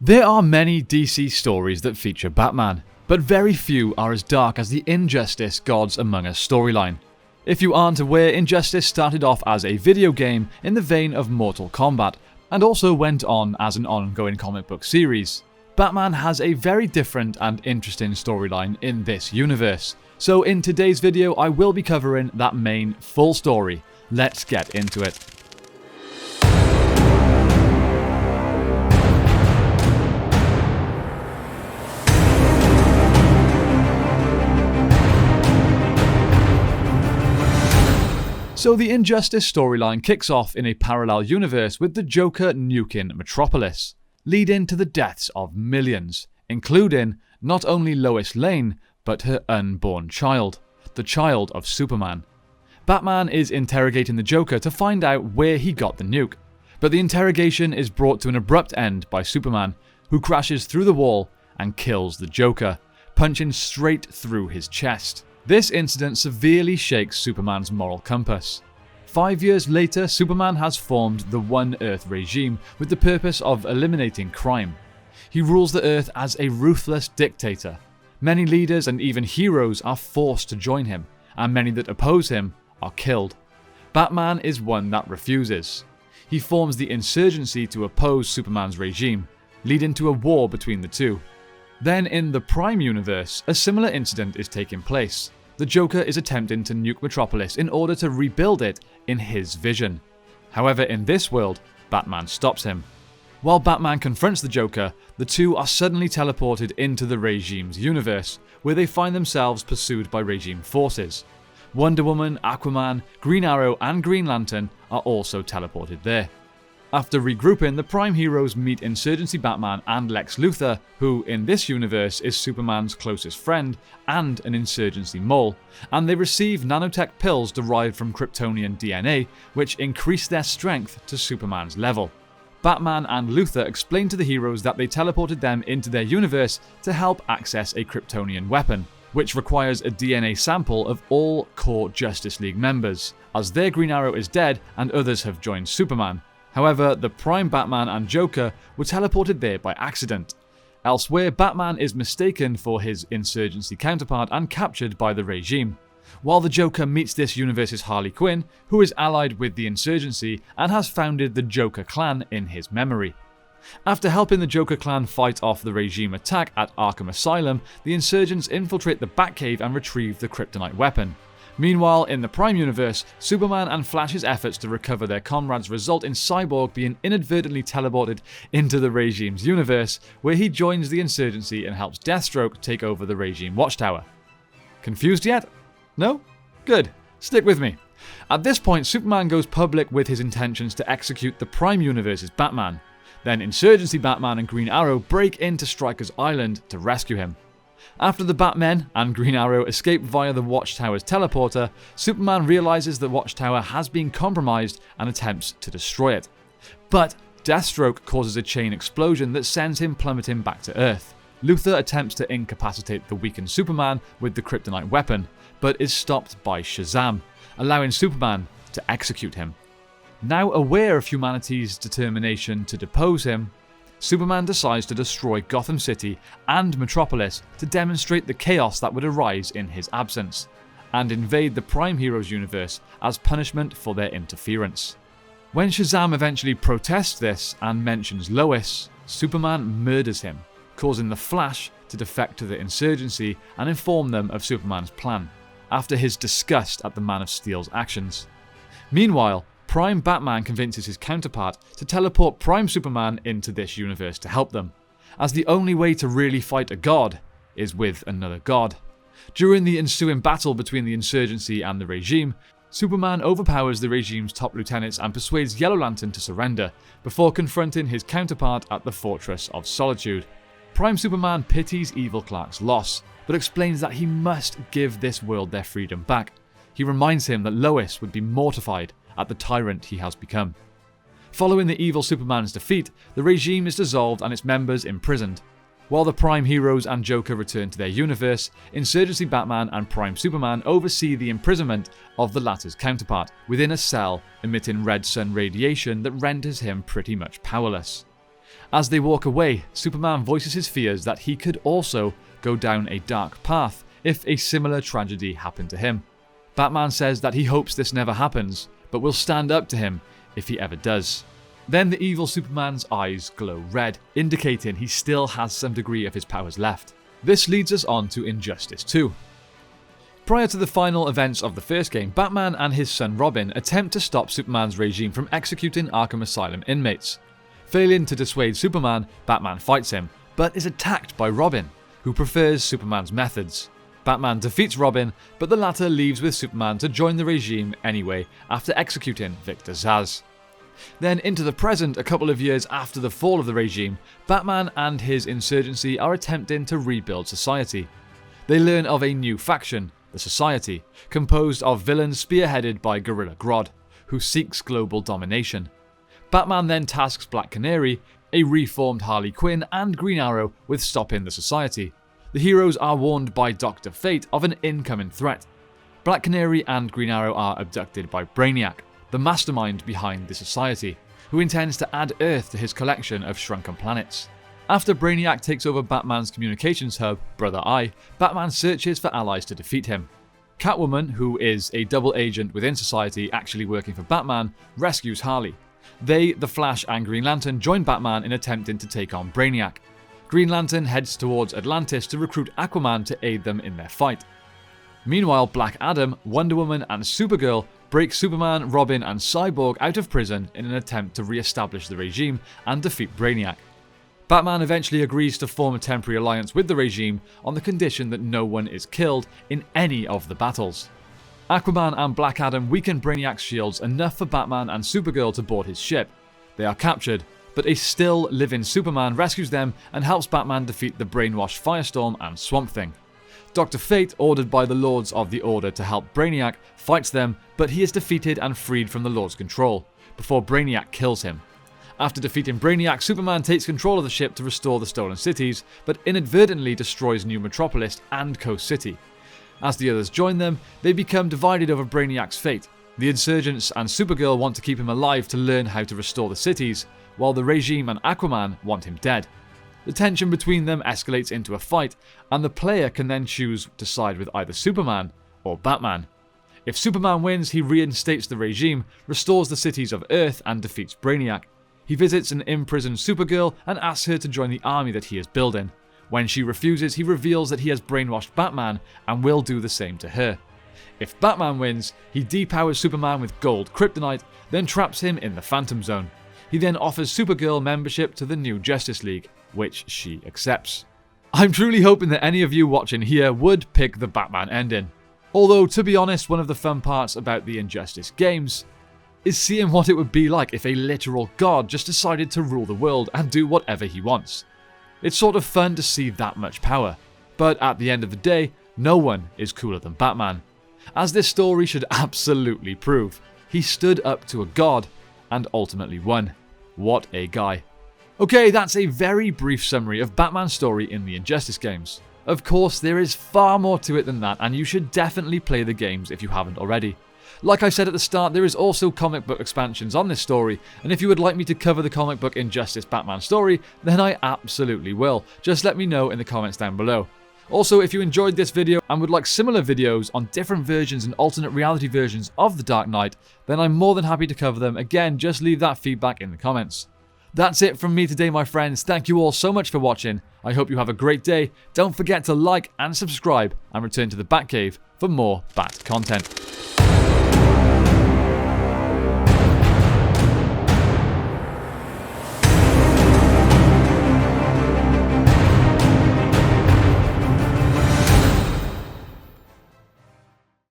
There are many DC stories that feature Batman, but very few are as dark as the Injustice Gods Among Us storyline. If you aren't aware, Injustice started off as a video game in the vein of Mortal Kombat, and also went on as an ongoing comic book series. Batman has a very different and interesting storyline in this universe, so in today's video I will be covering that main full story. Let's get into it. So the Injustice storyline kicks off in a parallel universe with the Joker nuking Metropolis, leading to the deaths of millions, including not only Lois Lane, but her unborn child, the child of Superman. Batman is interrogating the Joker to find out where he got the nuke, but the interrogation is brought to an abrupt end by Superman, who crashes through the wall and kills the Joker, punching straight through his chest. This incident severely shakes Superman's moral compass. 5 years later, Superman has formed the One Earth regime with the purpose of eliminating crime. He rules the Earth as a ruthless dictator. Many leaders and even heroes are forced to join him, and many that oppose him are killed. Batman is one that refuses. He forms the Insurgency to oppose Superman's regime, leading to a war between the two. Then in the Prime universe, a similar incident is taking place. The Joker is attempting to nuke Metropolis in order to rebuild it in his vision. However, in this world, Batman stops him. While Batman confronts the Joker, the two are suddenly teleported into the regime's universe, where they find themselves pursued by regime forces. Wonder Woman, Aquaman, Green Arrow and Green Lantern are also teleported there. After regrouping, the Prime heroes meet Insurgency Batman and Lex Luthor, who in this universe is Superman's closest friend and an Insurgency mole, and they receive nanotech pills derived from Kryptonian DNA, which increase their strength to Superman's level. Batman and Luthor explain to the heroes that they teleported them into their universe to help access a Kryptonian weapon, which requires a DNA sample of all core Justice League members, as their Green Arrow is dead and others have joined Superman. However, the Prime Batman and Joker were teleported there by accident. Elsewhere, Batman is mistaken for his Insurgency counterpart and captured by the regime, while the Joker meets this universe's Harley Quinn, who is allied with the Insurgency and has founded the Joker clan in his memory. After helping the Joker clan fight off the regime attack at Arkham Asylum, the insurgents infiltrate the Batcave and retrieve the kryptonite weapon. Meanwhile, in the Prime universe, Superman and Flash's efforts to recover their comrades result in Cyborg being inadvertently teleported into the regime's universe, where he joins the Insurgency and helps Deathstroke take over the regime watchtower. Confused yet? No? Good. Stick with me. At this point, Superman goes public with his intentions to execute the Prime universe's Batman. Then Insurgency Batman and Green Arrow break into Stryker's Island to rescue him. After the Batmen and Green Arrow escape via the Watchtower's teleporter, Superman realizes the Watchtower has been compromised and attempts to destroy it. But Deathstroke causes a chain explosion that sends him plummeting back to Earth. Luthor attempts to incapacitate the weakened Superman with the kryptonite weapon, but is stopped by Shazam, allowing Superman to execute him. Now aware of humanity's determination to depose him, Superman decides to destroy Gotham City and Metropolis to demonstrate the chaos that would arise in his absence, and invade the Prime Heroes universe as punishment for their interference. When Shazam eventually protests this and mentions Lois, Superman murders him, causing the Flash to defect to the Insurgency and inform them of Superman's plan, after his disgust at the Man of Steel's actions. Meanwhile, Prime Batman convinces his counterpart to teleport Prime Superman into this universe to help them, as the only way to really fight a god is with another god. During the ensuing battle between the Insurgency and the regime, Superman overpowers the regime's top lieutenants and persuades Yellow Lantern to surrender, before confronting his counterpart at the Fortress of Solitude. Prime Superman pities Evil Clark's loss, but explains that he must give this world their freedom back. He reminds him that Lois would be mortified at the tyrant he has become. Following the evil Superman's defeat, the regime is dissolved and its members imprisoned. While the Prime heroes and Joker return to their universe, Insurgency Batman and Prime Superman oversee the imprisonment of the latter's counterpart within a cell emitting red sun radiation that renders him pretty much powerless. As they walk away, Superman voices his fears that he could also go down a dark path if a similar tragedy happened to him. Batman says that he hopes this never happens, but will stand up to him if he ever does. Then the evil Superman's eyes glow red, indicating he still has some degree of his powers left. This leads us on to Injustice 2. Prior to the final events of the first game, Batman and his son Robin attempt to stop Superman's regime from executing Arkham Asylum inmates. Failing to dissuade Superman, Batman fights him, but is attacked by Robin, who prefers Superman's methods. Batman defeats Robin, but the latter leaves with Superman to join the regime anyway after executing Victor Zsasz. Then into the present, a couple of years after the fall of the regime, Batman and his insurgency are attempting to rebuild society. They learn of a new faction, the Society, composed of villains spearheaded by Gorilla Grodd, who seeks global domination. Batman then tasks Black Canary, a reformed Harley Quinn, and Green Arrow with stopping the Society. The heroes are warned by Dr. Fate of an incoming threat. Black Canary and Green Arrow are abducted by Brainiac, the mastermind behind the Society, who intends to add Earth to his collection of shrunken planets. After Brainiac takes over Batman's communications hub, Brother Eye, Batman searches for allies to defeat him. Catwoman, who is a double agent within Society actually working for Batman, rescues Harley. They, the Flash and Green Lantern join Batman in attempting to take on Brainiac. Green Lantern heads towards Atlantis to recruit Aquaman to aid them in their fight. Meanwhile, Black Adam, Wonder Woman and Supergirl break Superman, Robin and Cyborg out of prison in an attempt to re-establish the regime and defeat Brainiac. Batman eventually agrees to form a temporary alliance with the regime on the condition that no one is killed in any of the battles. Aquaman and Black Adam weaken Brainiac's shields enough for Batman and Supergirl to board his ship. They are captured, but a still living Superman rescues them and helps Batman defeat the brainwashed Firestorm and Swamp Thing. Dr. Fate, ordered by the Lords of the Order to help Brainiac, fights them, but he is defeated and freed from the Lord's control, before Brainiac kills him. After defeating Brainiac, Superman takes control of the ship to restore the stolen cities, but inadvertently destroys New Metropolis and Coast City. As the others join them, they become divided over Brainiac's fate. The insurgents and Supergirl want to keep him alive to learn how to restore the cities, while the regime and Aquaman want him dead. The tension between them escalates into a fight, and the player can then choose to side with either Superman or Batman. If Superman wins, he reinstates the regime, restores the cities of Earth, and defeats Brainiac. He visits an imprisoned Supergirl and asks her to join the army that he is building. When she refuses, he reveals that he has brainwashed Batman and will do the same to her. If Batman wins, he depowers Superman with gold kryptonite, then traps him in the Phantom Zone. He then offers Supergirl membership to the new Justice League, which she accepts. I'm truly hoping that any of you watching here would pick the Batman ending. Although, to be honest, one of the fun parts about the Injustice games is seeing what it would be like if a literal god just decided to rule the world and do whatever he wants. It's sort of fun to see that much power, but at the end of the day, no one is cooler than Batman. As this story should absolutely prove, he stood up to a god and ultimately won. What a guy. Okay, that's a very brief summary of Batman's story in the Injustice games. Of course, there is far more to it than that, and you should definitely play the games if you haven't already. Like I said at the start, there is also comic book expansions on this story, and if you would like me to cover the comic book Injustice Batman story, then I absolutely will. Just let me know in the comments down below. Also, if you enjoyed this video and would like similar videos on different versions and alternate reality versions of The Dark Knight, then I'm more than happy to cover them. Again, just leave that feedback in the comments. That's it from me today, my friends. Thank you all so much for watching. I hope you have a great day. Don't forget to like and subscribe, and return to the Batcave for more Bat content.